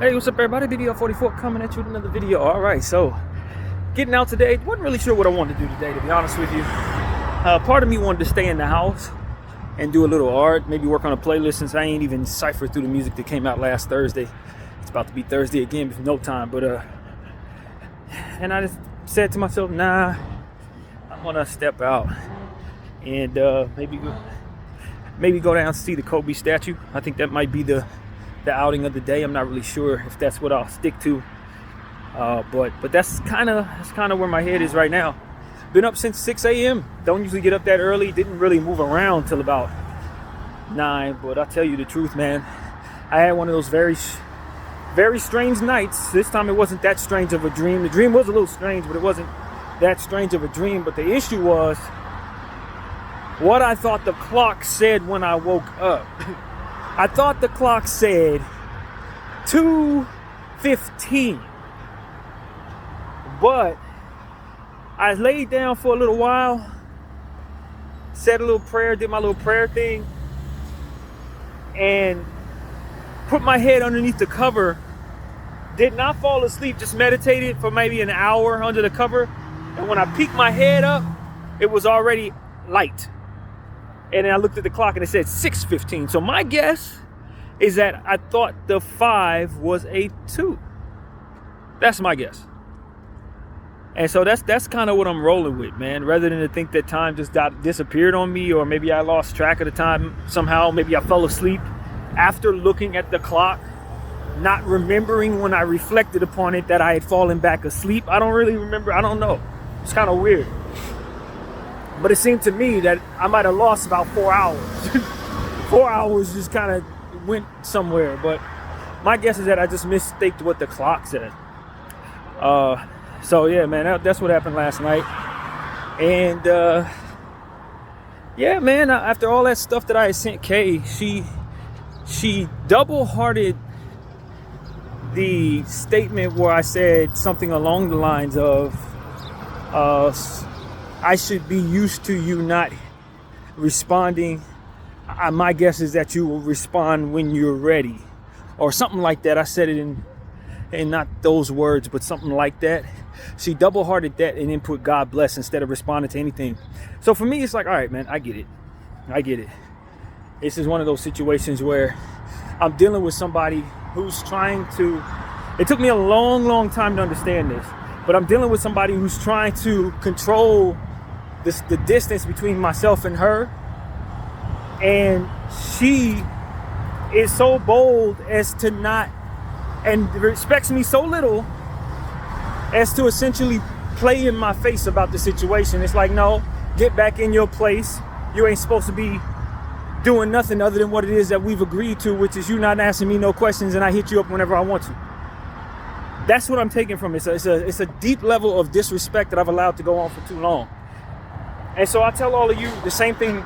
Hey, what's up everybody? BDF 44 coming at you with another video. Alright, so getting out today. Wasn't really sure what I wanted to do today, to be honest with you. Part of me wanted to stay in the house and do a little art, maybe work on a playlist, since I ain't even ciphered through the music that came out last Thursday. It's about to be Thursday again with no time, but and I just said to myself, nah, I'm gonna step out and maybe go down and see the Kobe statue. I think that might be the outing of the day. I'm not really sure if that's what I'll stick to, but that's kind of where my head is right now. Been up since 6 a.m. Don't usually get up that early. Didn't really move around till about 9. But I'll tell you the truth, man. I had one of those very strange nights. This time it wasn't that strange of a dream. The dream was a little strange, but it wasn't that strange of a dream. But the issue was what I thought the clock said when I woke up. I thought the clock said 2:15, but I laid down for a little while, said a little prayer, did my little prayer thing, and put my head underneath the cover. Did not fall asleep, just meditated for maybe an hour under the cover. And when I peeked my head up, it was already light. And then I looked at the clock and it said 6:15. So my guess is that I thought the 5 was a 2. That's my guess. And so that's kind of what I'm rolling with, man. Rather than to think that time just disappeared on me, or maybe I lost track of the time somehow. Maybe I fell asleep after looking at the clock, not remembering when I reflected upon it that I had fallen back asleep. I don't really remember. I don't know. It's kind of weird. But it seemed to me that I might have lost about 4 hours. 4 hours just kind of went somewhere. But my guess is that I just mistaked what the clock said. So yeah, man, that's what happened last night. And yeah, man, after all that stuff that I had sent Kay, she double-hearted the statement where I said something along the lines of, I should be used to you not responding. My guess is that you will respond when you're ready, or something like that. I said it in not those words, but something like that. She double-hearted that and then put God bless instead of responding to anything. So for me, it's like, all right, man, I get it. This is one of those situations where I'm dealing with somebody who's trying to, it took me a long time to understand this, but I'm dealing with somebody who's trying to control the distance between myself and her. And she is so bold as to not, and respects me so little as to essentially play in my face about the situation. It's like, no, get back in your place. You ain't supposed to be doing nothing other than what it is that we've agreed to, which is you not asking me no questions and I hit you up whenever I want to. That's what I'm taking from it. It's a deep level of disrespect that I've allowed to go on for too long. And so I tell all of you the same thing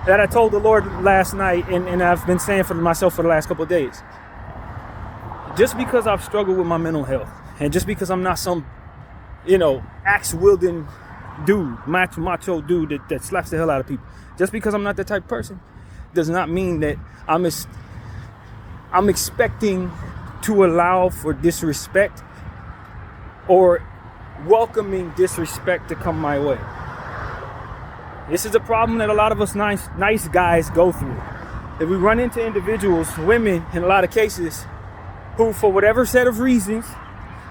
that I told the Lord last night, and I've been saying for myself for the last couple of days. Just because I've struggled with my mental health, and just because I'm not some, axe-wielding dude, macho dude that slaps the hell out of people, just because I'm not that type of person, does not mean that I'm expecting to allow for disrespect or welcoming disrespect to come my way. This is a problem that a lot of us nice guys go through. That we run into individuals, women in a lot of cases, who for whatever set of reasons,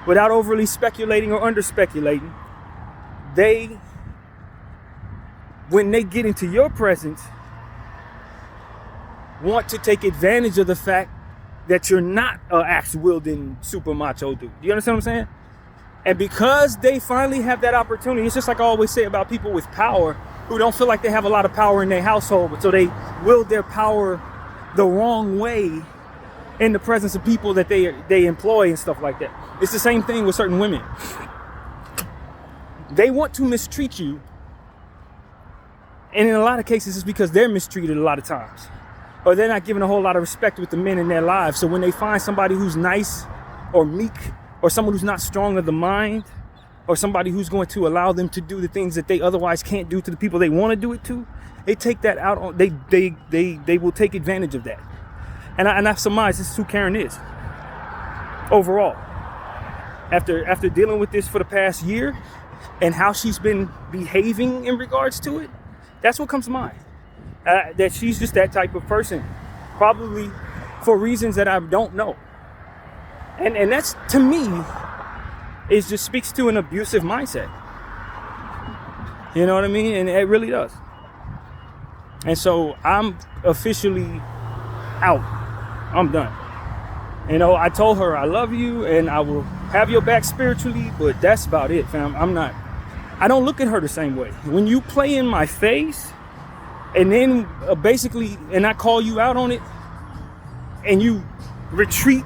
without overly speculating or under-speculating, when they get into your presence, want to take advantage of the fact that you're not an axe-wielding super macho dude. Do you understand what I'm saying? And because they finally have that opportunity, it's just like I always say about people with power who don't feel like they have a lot of power in their household, but so they wield their power the wrong way in the presence of people that they employ and stuff like that. It's the same thing with certain women. They want to mistreat you, and in a lot of cases it's because they're mistreated a lot of times, or they're not given a whole lot of respect with the men in their lives. So when they find somebody who's nice or meek, or someone who's not strong of the mind, or somebody who's going to allow them to do the things that they otherwise can't do to the people they want to do it to, they take that out on, they will take advantage of that. And I surmise this is who Karen is. overall. After dealing with this for the past year and how she's been behaving in regards to it, that's what comes to mind. That she's just that type of person, probably for reasons that I don't know. And that's, to me, it just speaks to an abusive mindset. You know what I mean? And it really does. And so I'm officially out. I'm done. You know, I told her I love you and I will have your back spiritually, but that's about it, fam. I don't look at her the same way. When you play in my face and then basically, and I call you out on it and you retreat,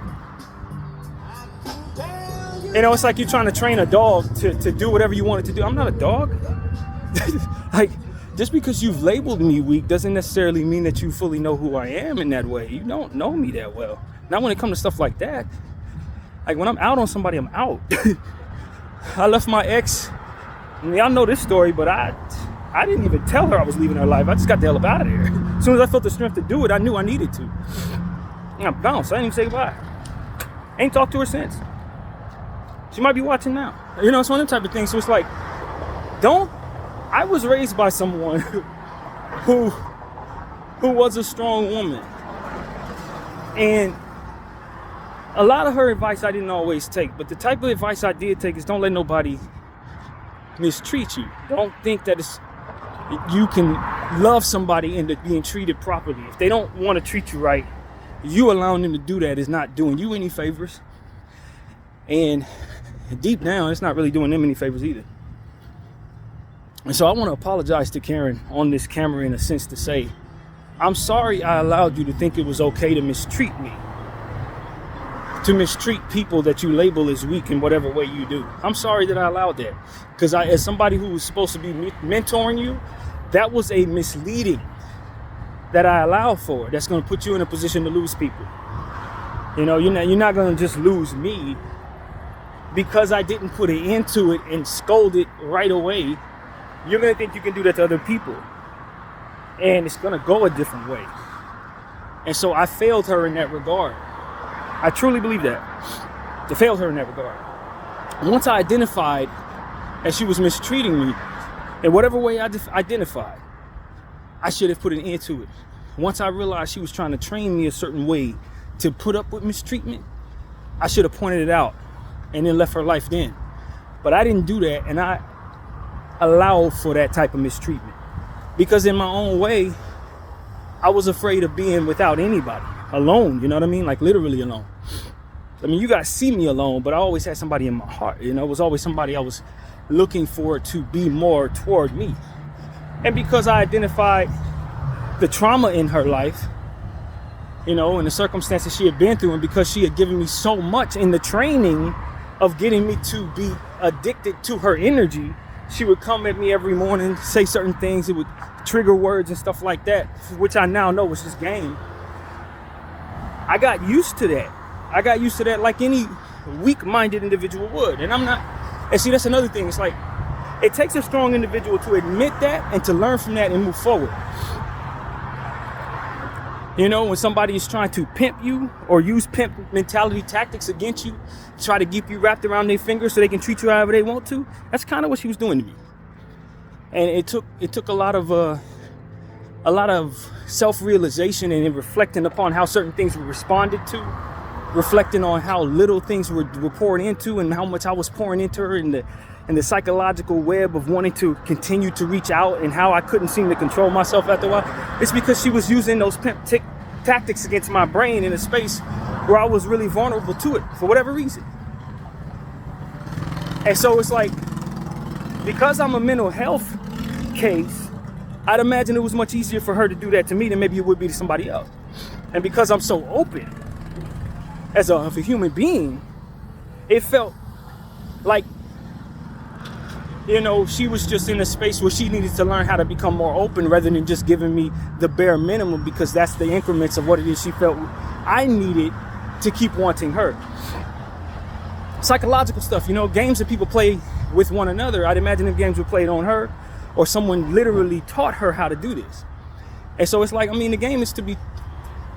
you know, it's like you're trying to train a dog to do whatever you want it to do. I'm not a dog. Like, just because you've labeled me weak doesn't necessarily mean that you fully know who I am in that way. You don't know me that well. Not when it comes to stuff like that. Like, when I'm out on somebody, I'm out. I left my ex, and y'all know this story, but I didn't even tell her I was leaving her life. I just got the hell up out of there. As soon as I felt the strength to do it, I knew I needed to. And I bounced. I didn't even say goodbye. Ain't talked to her since. She might be watching now. You know, it's one of them type of things. So it's like, I was raised by someone who was a strong woman. And a lot of her advice I didn't always take, but the type of advice I did take is don't let nobody mistreat you. Don't think that you can love somebody into being treated properly. If they don't want to treat you right, you allowing them to do that is not doing you any favors. And deep down, it's not really doing them any favors either. And so I want to apologize to Karen on this camera in a sense to say, I'm sorry I allowed you to think it was okay to mistreat me. To mistreat people that you label as weak in whatever way you do. I'm sorry that I allowed that. Because as somebody who was supposed to be mentoring you, that was a misleading that I allowed for. That's going to put you in a position to lose people. You know, you're not going to just lose me because I didn't put an end to it and scold it right away. You're going to think you can do that to other people. And it's going to go a different way. And so I failed her in that regard. I truly believe that. I failed her in that regard. Once I identified that she was mistreating me, in whatever way I identified, I should have put an end to it. Once I realized she was trying to train me a certain way to put up with mistreatment, I should have pointed it out and then left her life then. But I didn't do that, and I allowed for that type of mistreatment. Because in my own way, I was afraid of being without anybody, alone, you know what I mean? Like literally alone. I mean, you guys see me alone, but I always had somebody in my heart, you know? It was always somebody I was looking for to be more toward me. And because I identified the trauma in her life, you know, and the circumstances she had been through, and because she had given me so much in the training of getting me to be addicted to her energy, she would come at me every morning, say certain things. It would trigger words and stuff like that, which I now know was just game. I got used to that. I got used to that like any weak-minded individual would. And I'm not, and see, that's another thing. It's like, it takes a strong individual to admit that and to learn from that and move forward. You know, when somebody is trying to pimp you or use pimp mentality tactics against you, try to keep you wrapped around their fingers so they can treat you however they want to, that's kind of what she was doing to me. And it took a lot of self-realization and reflecting upon how certain things were responded to, reflecting on how little things were poured into and how much I was pouring into her, and the psychological web of wanting to continue to reach out, and how I couldn't seem to control myself after a while. It's because she was using those pimp tactics against my brain in a space where I was really vulnerable to it for whatever reason. And so it's like, because I'm a mental health case, I'd imagine it was much easier for her to do that to me than maybe it would be to somebody else. And because I'm so open as a human being, it felt like, you know, she was just in a space where she needed to learn how to become more open rather than just giving me the bare minimum, because that's the increments of what it is she felt I needed to keep wanting her. Psychological stuff, you know, games that people play with one another. I'd imagine if games were played on her, or someone literally taught her how to do this. And so it's like, I mean, the game is to be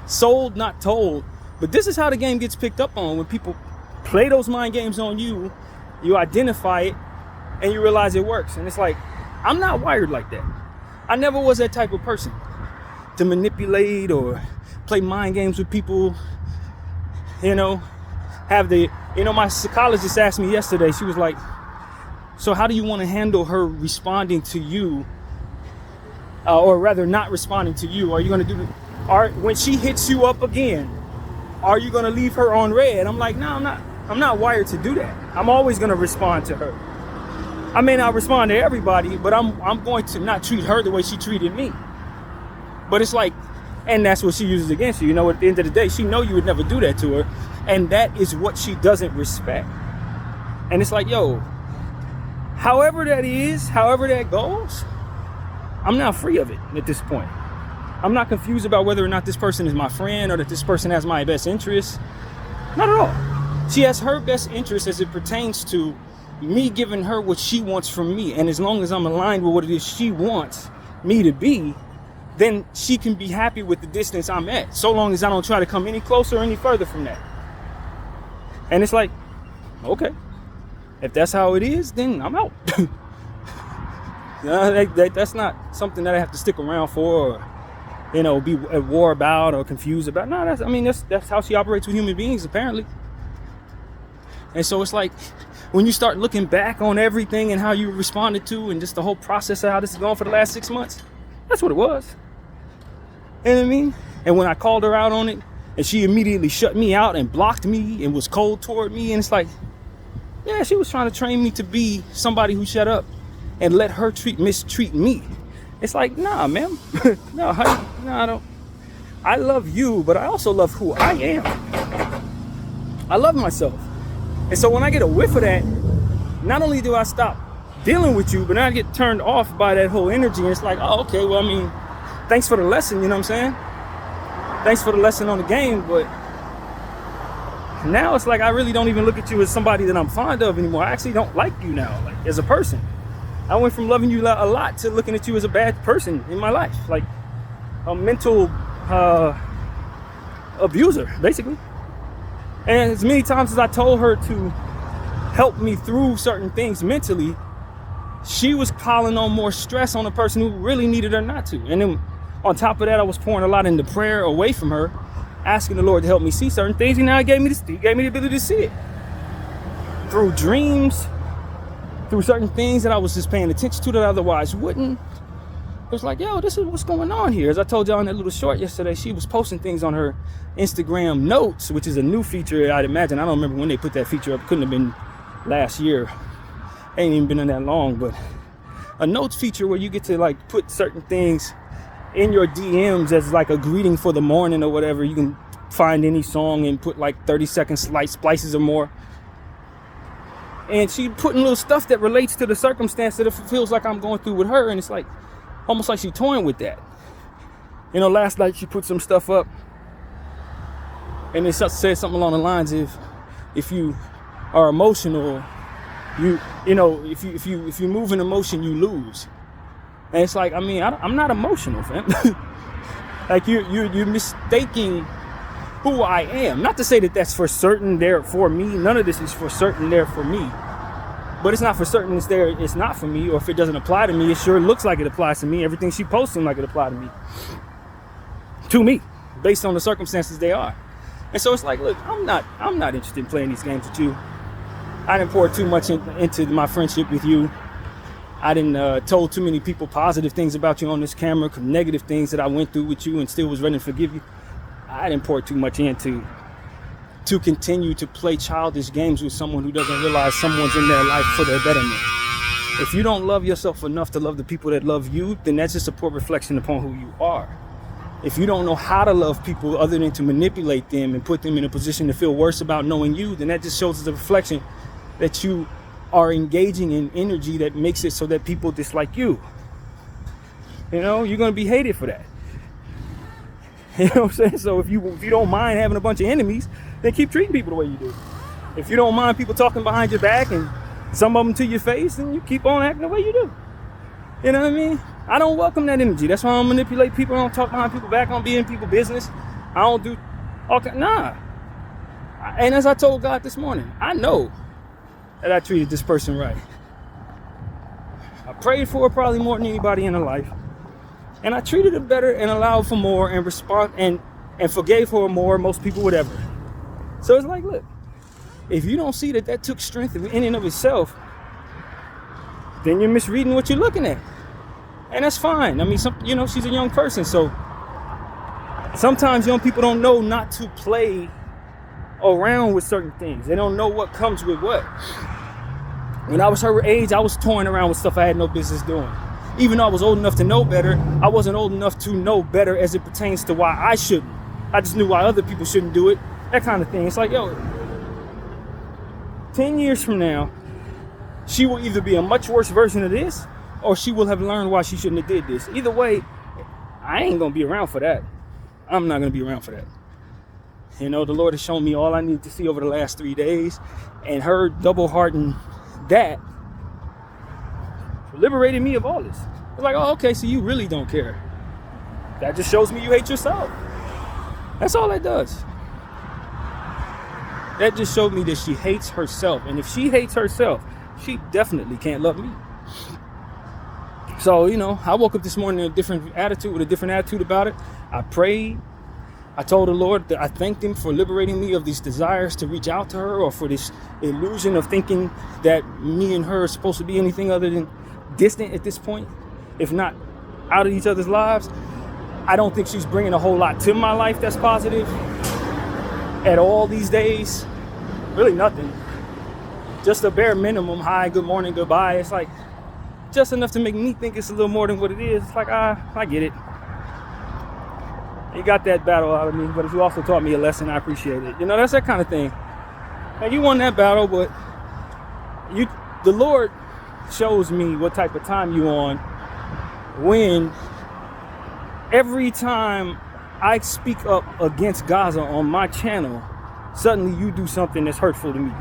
sold, not told. But this is how the game gets picked up on when people play those mind games on you, you identify it, and you realize it works. And it's like, I'm not wired like that. I never was that type of person to manipulate or play mind games with people, my psychologist asked me yesterday, she was like, so how do you want to handle her responding to you, or rather not responding to you? Are you going to when she hits you up again, are you going to leave her on red? I'm like, no, I'm not wired to do that. I'm always going to respond to her. I may not respond to everybody, but I'm going to not treat her the way she treated me. But it's like, and that's what she uses against you. At the end of the day, she know you would never do that to her. And that is what she doesn't respect. And it's like, yo, however that is, however that goes, I'm not free of it at this point. I'm not confused about whether or not this person is my friend or that this person has my best interest. Not at all. She has her best interest as it pertains to me giving her what she wants from me. And as long as I'm aligned with what it is she wants me to be, then she can be happy with the distance I'm at, so long as I don't try to come any closer or any further from that. And it's like, okay, if that's how it is, then I'm out. That's not something that I have to stick around for, or be at war about or confused about. No, that's how she operates with human beings, apparently. And so it's like, when you start looking back on everything and how you responded to, and just the whole process of how this is going for the last 6 months, that's what it was. You know what I mean? And when I called her out on it, and she immediately shut me out and blocked me and was cold toward me, and it's like, yeah, she was trying to train me to be somebody who shut up and let her mistreat me. It's like, nah, man. No, I don't. I love you, but I also love who I am. I love myself. And so when I get a whiff of that, not only do I stop dealing with you, but now I get turned off by that whole energy. And it's like, oh, okay, well, thanks for the lesson, you know what I'm saying? Thanks for the lesson on the game, but now it's like I really don't even look at you as somebody that I'm fond of anymore. I actually don't like you now, like as a person. I went from loving you a lot to looking at you as a bad person in my life, like a mental abuser, basically. And as many times as I told her to help me through certain things mentally, she was piling on more stress on the person who really needed her not to. And then on top of that, I was pouring a lot into prayer away from her, asking the Lord to help me see certain things. And now He gave me the ability to see it through dreams, through certain things that I was just paying attention to that I otherwise wouldn't. It was like, yo, this is what's going on here. As I told y'all in that little short yesterday, she was posting things on her Instagram notes, which is a new feature, I'd imagine. I don't remember when they put that feature up. It couldn't have been last year. Ain't even been in that long, but a notes feature where you get to like put certain things in your DMs as like a greeting for the morning or whatever. You can find any song and put like 30-second splices or more. And she putting little stuff that relates to the circumstance that it feels like I'm going through with her. And it's like, almost like she's toying with that. Last night she put some stuff up and it said something along the lines of, if you are emotional, if you move in emotion, you lose. And it's like, I'm not emotional, fam. Like you're mistaking who I am. Not to say that that's for certain there for me. None of this is for certain there for me. But it's not for certain it's not for me, or if it doesn't apply to me, it sure looks like it applies to me. Everything she posts seems like it applies to me. To me, based on the circumstances they are. And so it's like, look, I'm not interested in playing these games with you. I didn't pour too much into my friendship with you. I didn't told too many people positive things about you on this camera, negative things that I went through with you and still was ready to forgive you. I didn't pour too much into to continue to play childish games with someone who doesn't realize someone's in their life for their betterment. If you don't love yourself enough to love the people that love you, then that's just a poor reflection upon who you are. If you don't know how to love people other than to manipulate them and put them in a position to feel worse about knowing you, then that just shows as a reflection that you are engaging in energy that makes it so that people dislike you. You're going to be hated for that. You know what I'm saying? So if you don't mind having a bunch of enemies, then keep treating people the way you do. If you don't mind people talking behind your back and some of them to your face, then you keep on acting the way you do. You know what I mean? I don't welcome that energy. That's why I don't manipulate people. I don't talk behind people's back. I don't be in people's business. I don't do all kind. Nah. And as I told God this morning, I know that I treated this person right. I prayed for her probably more than anybody in her life. And I treated her better and allowed for more and and forgave her more than most people would ever. So it's like, look, if you don't see that took strength in and of itself, then you're misreading what you're looking at. And that's fine. I mean, she's a young person, so sometimes young people don't know not to play around with certain things. They don't know what comes with what. When I was her age, I was toying around with stuff I had no business doing. Even though I was old enough to know better, I wasn't old enough to know better as it pertains to why I shouldn't. I just knew why other people shouldn't do it. That kind of thing. It's like, 10 years from now, she will either be a much worse version of this, or she will have learned why she shouldn't have did this. Either way, I ain't gonna be around for that. I'm not gonna be around for that. The Lord has shown me all I need to see over the last 3 days, and her double-hearting that liberated me of all this. It's like, okay, so you really don't care. That just shows me you hate yourself. That's all that does. That just showed me that she hates herself. And if she hates herself, she definitely can't love me. So, I woke up this morning with a different attitude about it. I prayed. I told the Lord that I thanked him for liberating me of these desires to reach out to her, or for this illusion of thinking that me and her are supposed to be anything other than distant at this point, if not out of each other's lives. I don't think she's bringing a whole lot to my life that's positive at all these days. Really nothing. Just a bare minimum. Hi, good morning, goodbye. It's like just enough to make me think it's a little more than what it is. It's like, I get it. You got that battle out of me, but you also taught me a lesson. I appreciate it. That's that kind of thing. Now, you won that battle, but the Lord shows me what type of time you on when every time I speak up against Gaza on my channel, suddenly you do something that's hurtful to me.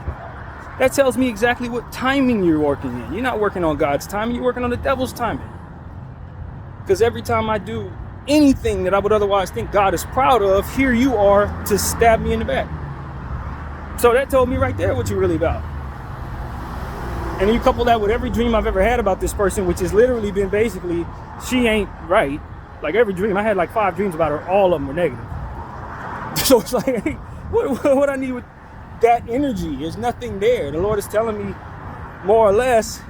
That tells me exactly what timing you're working in. You're not working on God's timing, you're working on the devil's timing. Because every time I do anything that I would otherwise think God is proud of, here you are to stab me in the back. So that told me right there what you're really about. And then you couple that with every dream I've ever had about this person, which has literally been basically, she ain't right. Like every dream, I had like 5 dreams about her, all of them were negative. So it's like, hey, what I need with that energy? There's nothing there. The Lord is telling me more or less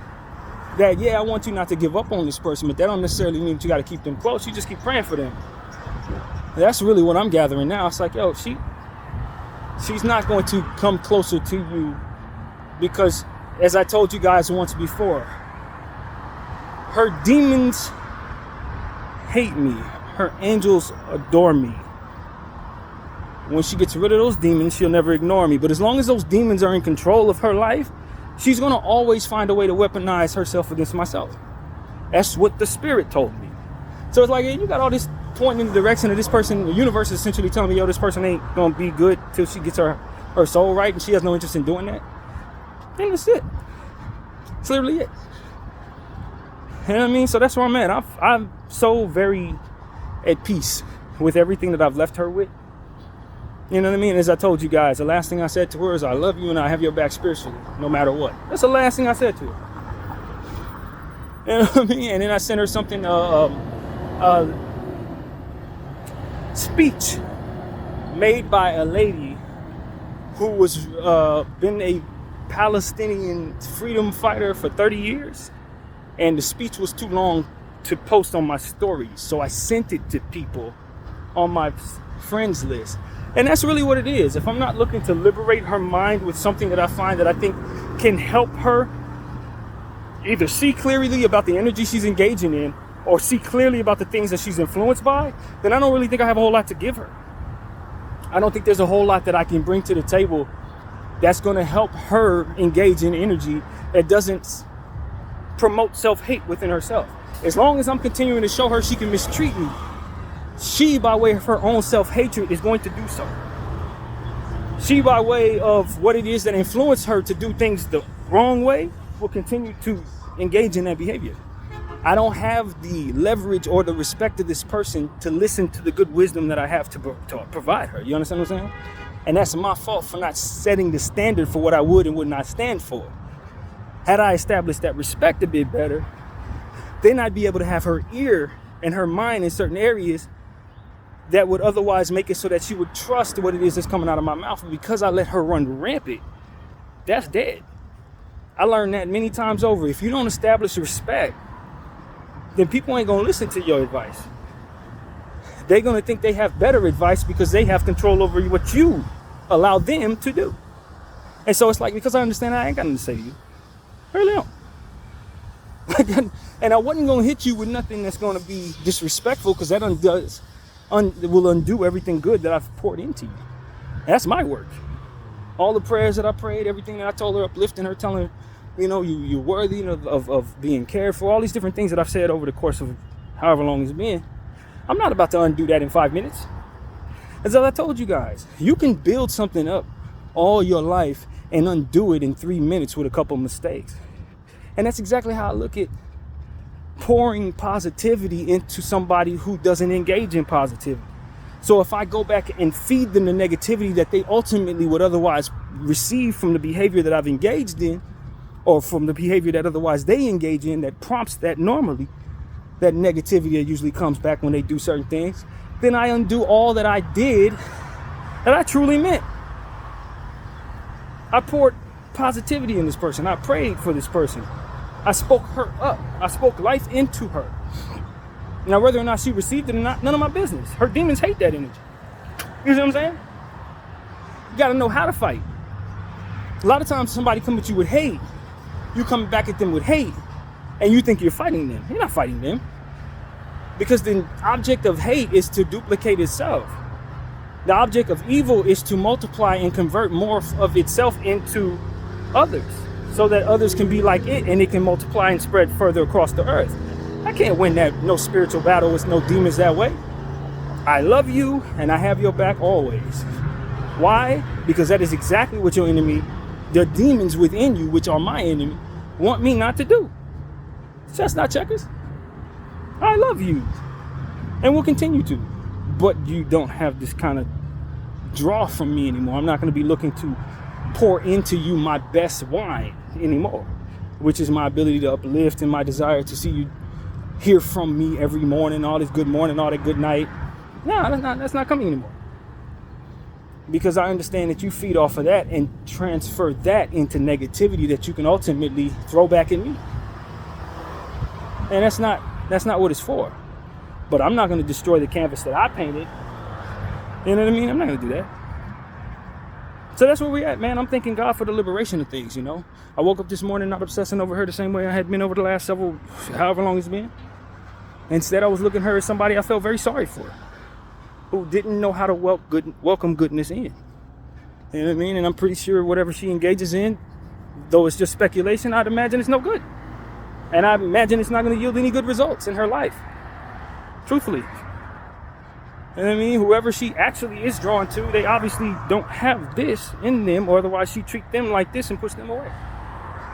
that, I want you not to give up on this person, but that don't necessarily mean that you got to keep them close. You just keep praying for them. That's really what I'm gathering now. It's like, she's not going to come closer to you because, as I told you guys once before, her demons hate me. Her angels adore me. When she gets rid of those demons, she'll never ignore me. But as long as those demons are in control of her life, she's going to always find a way to weaponize herself against myself. That's what the Spirit told me. So it's like, you got all this pointing in the direction of this person. The universe is essentially telling me, this person ain't going to be good till she gets her soul right, and she has no interest in doing that. And that's it. It's literally it. You know what I mean? So that's where I'm at. I'm so very at peace with everything that I've left her with. You know what I mean? As I told you guys, the last thing I said to her is, I love you and I have your back spiritually, no matter what. That's the last thing I said to her. You know what I mean? And then I sent her something, speech made by a lady who was been a Palestinian freedom fighter for 30 years. And the speech was too long to post on my stories. So I sent it to people on my friends list. And that's really what it is. If I'm not looking to liberate her mind with something that I find that I think can help her either see clearly about the energy she's engaging in or see clearly about the things that she's influenced by, then I don't really think I have a whole lot to give her. I don't think there's a whole lot that I can bring to the table that's going to help her engage in energy that doesn't promote self-hate within herself. As long as I'm continuing to show her she can mistreat me, she, by way of her own self-hatred, is going to do so. She, by way of what it is that influenced her to do things the wrong way, will continue to engage in that behavior. I don't have the leverage or the respect of this person to listen to the good wisdom that I have to provide her. You understand what I'm saying? And that's my fault for not setting the standard for what I would and would not stand for. Had I established that respect a bit better, then I'd be able to have her ear and her mind in certain areas that would otherwise make it so that she would trust what it is that's coming out of my mouth. And because I let her run rampant, that's dead. I learned that many times over. If you don't establish respect, then people ain't gonna listen to your advice. They're gonna think they have better advice because they have control over what you allow them to do. And so it's like, because I understand, I ain't got nothing to say to you. I really don't. And I wasn't gonna hit you with nothing that's gonna be disrespectful, because that will undo everything good that I've poured into you. That's my work. All the prayers that I prayed, everything that I told her, uplifting her, telling her, you're worthy of being cared for, all these different things that I've said over the course of however long it's been. I'm not about to undo that in 5 minutes. As I told you guys, you can build something up all your life and undo it in 3 minutes with a couple mistakes. And that's exactly how I look at pouring positivity into somebody who doesn't engage in positivity. So if I go back and feed them the negativity that they ultimately would otherwise receive from the behavior that I've engaged in, or from the behavior that otherwise they engage in, that prompts that normally, that negativity that usually comes back when they do certain things, then I undo all that I did that I truly meant. I poured positivity in this person. I prayed for this person. I spoke her up. I spoke life into her. Now, whether or not she received it or not, none of my business. Her demons hate that energy. You see what I'm saying? You got to know how to fight. A lot of times somebody come at you with hate. You come back at them with hate, and you think you're fighting them. You're not fighting them. Because the object of hate is to duplicate itself. The object of evil is to multiply and convert more of itself into others, so that others can be like it and it can multiply and spread further across the earth. I can't win no spiritual battle with no demons that way. I love you and I have your back always. Why? Because that is exactly what your enemy, the demons within you, which are my enemy, want me not to do. Just not checkers. I love you and will continue to. But you don't have this kind of draw from me anymore. I'm not going to be looking to pour into you my best wine anymore, which is my ability to uplift and my desire to see you hear from me every morning, all this good morning, all that good night. No, that's not coming anymore. Because I understand that you feed off of that and transfer that into negativity that you can ultimately throw back at me. And that's not what it's for. But I'm not going to destroy the canvas that I painted. You know what I mean? I'm not going to do that. So that's where we're at, man. I'm thanking God for the liberation of things, I woke up this morning not obsessing over her the same way I had been over the last however long it's been. Instead, I was looking at her as somebody I felt very sorry for, who didn't know how to welcome goodness in. You know what I mean? And I'm pretty sure whatever she engages in, though it's just speculation, I'd imagine it's no good. And I imagine it's not going to yield any good results in her life. Truthfully. You know what I mean? Whoever she actually is drawn to, they obviously don't have this in them, or otherwise she'd treat them like this and push them away.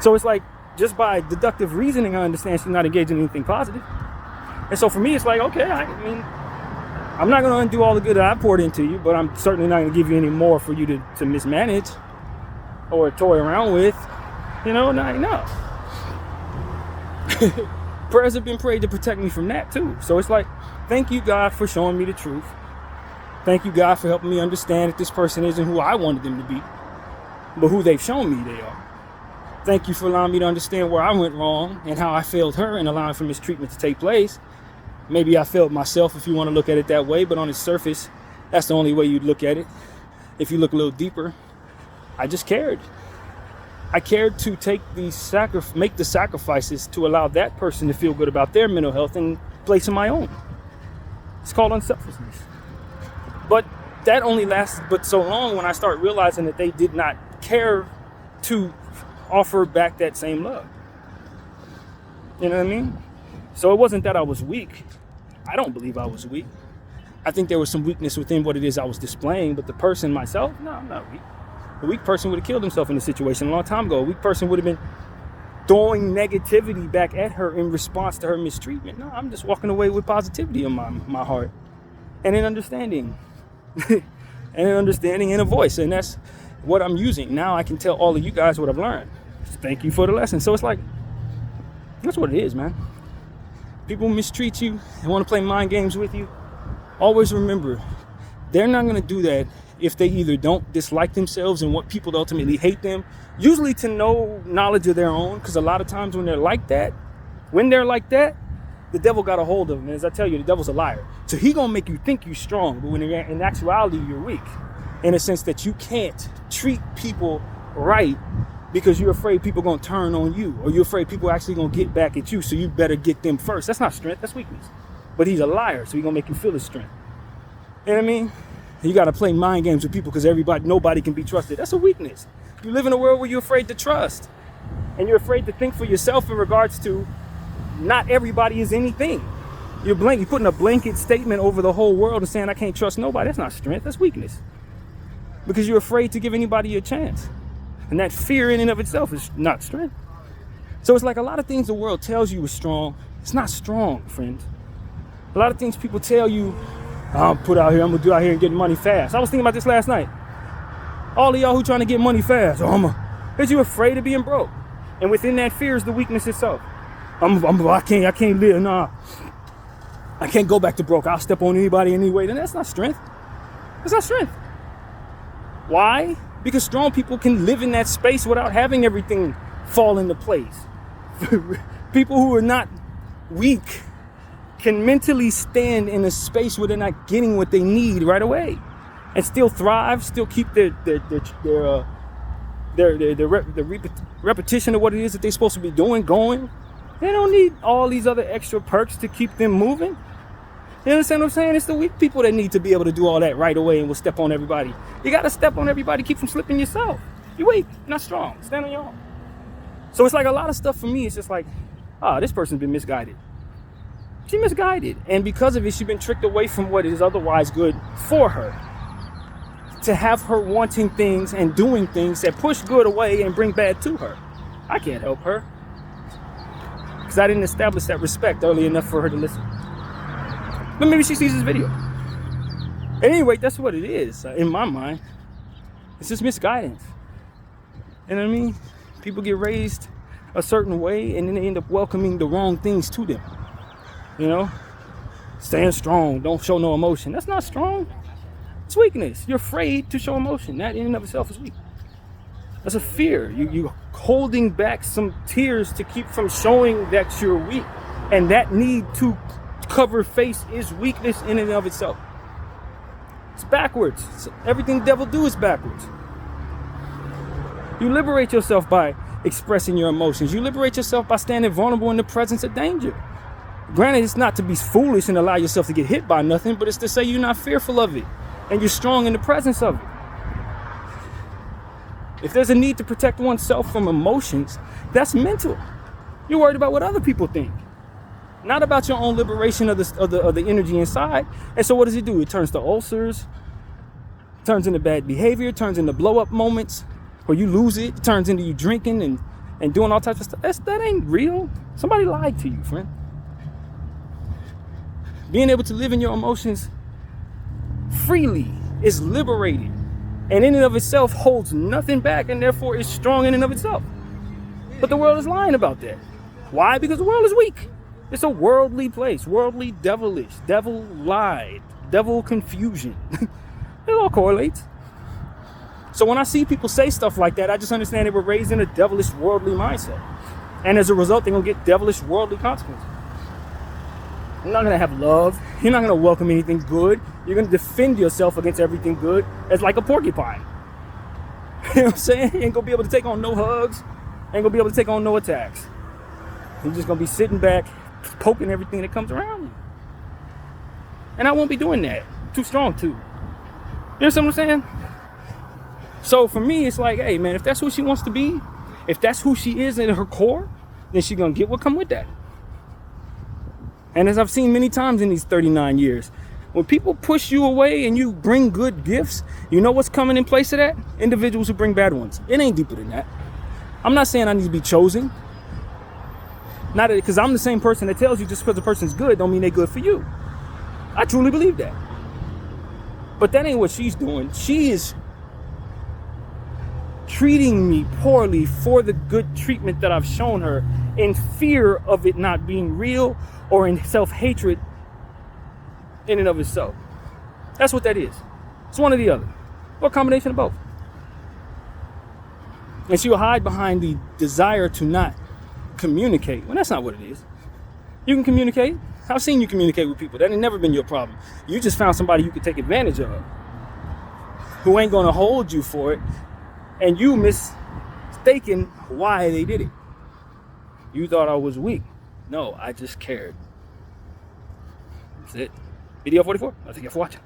So it's like, just by deductive reasoning, I understand she's not engaging in anything positive. And so for me, it's like, okay, I'm not going to undo all the good that I poured into you, but I'm certainly not going to give you any more for you to mismanage or toy around with. No. Prayers have been prayed to protect me from that too. So it's like, thank you, God, for showing me the truth. Thank you, God, for helping me understand that this person isn't who I wanted them to be, but who they've shown me they are. Thank you for allowing me to understand where I went wrong and how I failed her and allowing for mistreatment to take place. Maybe I failed myself, if you want to look at it that way, but on the surface, that's the only way you'd look at it. If you look a little deeper, I just cared. I cared to make the sacrifices to allow that person to feel good about their mental health in place of my own. It's called unselfishness. But that only lasts but so long when I start realizing that they did not care to offer back that same love. You know what I mean? So it wasn't that I was weak. I don't believe I was weak. I think there was some weakness within what it is I was displaying, but the person myself, no, I'm not weak. A weak person would have killed himself in this situation a long time ago. A weak person would have been throwing negativity back at her in response to her mistreatment. No, I'm just walking away with positivity in my heart and an understanding and an understanding and a voice. And that's what I'm using. Now I can tell all of you guys what I've learned. Thank you for the lesson. So it's like, that's what it is, man. People mistreat you and want to play mind games with you. Always remember, they're not going to do that if they either don't dislike themselves and want people to ultimately hate them, usually to no knowledge of their own, because a lot of times when they're like that, the devil got a hold of them. And as I tell you, the devil's a liar. So he going to make you think you're strong, but when in actuality, you're weak. In a sense that you can't treat people right because you're afraid people going to turn on you, or you're afraid people actually going to get back at you, so you better get them first. That's not strength, that's weakness. But he's a liar, so he's going to make you feel his strength. You know what I mean? You got to play mind games with people because nobody can be trusted. That's a weakness. You live in a world where you're afraid to trust, and you're afraid to think for yourself in regards to not everybody is anything. You're putting a blanket statement over the whole world and saying, I can't trust nobody. That's not strength, that's weakness. Because you're afraid to give anybody a chance. And that fear in and of itself is not strength. So it's like a lot of things the world tells you is strong. It's not strong, friends. A lot of things people tell you, I'm gonna do out here and get money fast. I was thinking about this last night. All of y'all who trying to get money fast, is you afraid of being broke? And within that fear is the weakness itself. I can't live, nah. I can't go back to broke. I'll step on anybody anyway. Then that's not strength. That's not strength. Why? Because strong people can live in that space without having everything fall into place. People who are not weak can mentally stand in a space where they're not getting what they need right away, and still thrive, still keep the repetition of what it is that they're supposed to be doing going. They don't need all these other extra perks to keep them moving. You understand what I'm saying? It's the weak people that need to be able to do all that right away and will step on everybody. You got to step on everybody, keep from slipping yourself. You're weak, not strong. Stand on your own. So it's like a lot of stuff for me, it's just like, this person's been misguided. She misguided. And because of it, she's been tricked away from what is otherwise good for her. To have her wanting things and doing things that push good away and bring bad to her. I can't help her. Because I didn't establish that respect early enough for her to listen. But maybe she sees this video. At any rate, that's what it is. In my mind, it's just misguidance. You know what I mean? People get raised a certain way and then they end up welcoming the wrong things to them. You know? Stand strong, don't show no emotion. That's not strong. It's weakness. You're afraid to show emotion. That in and of itself is weak. That's a fear. You holding back some tears to keep from showing that you're weak. And that need to cover face is weakness in and of itself. It's backwards. Everything the devil do is backwards. You liberate yourself by expressing your emotions. You liberate yourself by standing vulnerable in the presence of danger. Granted, it's not to be foolish and allow yourself to get hit by nothing, but it's to say you're not fearful of it and you're strong in the presence of it. If there's a need to protect oneself from emotions, that's mental. You're worried about what other people think, not about your own liberation of the energy inside. And so what does it do? It turns to ulcers, turns into bad behavior, turns into blow up moments where you lose it, turns into you drinking and doing all types of stuff. That ain't real. Somebody lied to you, friend. Being able to live in your emotions freely is liberating, and in and of itself holds nothing back, and therefore is strong in and of itself. But the world is lying about that. Why? Because the world is weak. It's a worldly place, worldly, devilish, devil lied, devil confusion. It all correlates. So when I see people say stuff like that, I just understand they were raised in a devilish, worldly mindset. And as a result, they're going to get devilish, worldly consequences. You're not going to have love. You're not going to welcome anything good. You're going to defend yourself against everything good as like a porcupine. You know what I'm saying? You ain't going to be able to take on no hugs. Ain't going to be able to take on no attacks. You're just going to be sitting back, poking everything that comes around you. And I won't be doing that. I'm too strong too. You know what I'm saying? So for me, it's like, hey man, if that's who she wants to be, if that's who she is in her core, then she's going to get what come with that. And as I've seen many times in these 39 years, when people push you away and you bring good gifts, you know what's coming in place of that? Individuals who bring bad ones. It ain't deeper than that. I'm not saying I need to be chosen. Not because I'm the same person that tells you just because a person's good don't mean they're good for you. I truly believe that. But that ain't what she's doing. She is treating me poorly for the good treatment that I've shown her, in fear of it not being real, or in self-hatred in and of itself. That's what that is. It's one or the other, or a combination of both. And she will hide behind the desire to not communicate. Well, that's not what it is. You can communicate. I've seen you communicate with people. That ain't never been your problem. You just found somebody you could take advantage of, who ain't gonna hold you for it, and you mistaken why they did it. You thought I was weak. No, I just cared. That's it. BDF 44. I thank you for watching.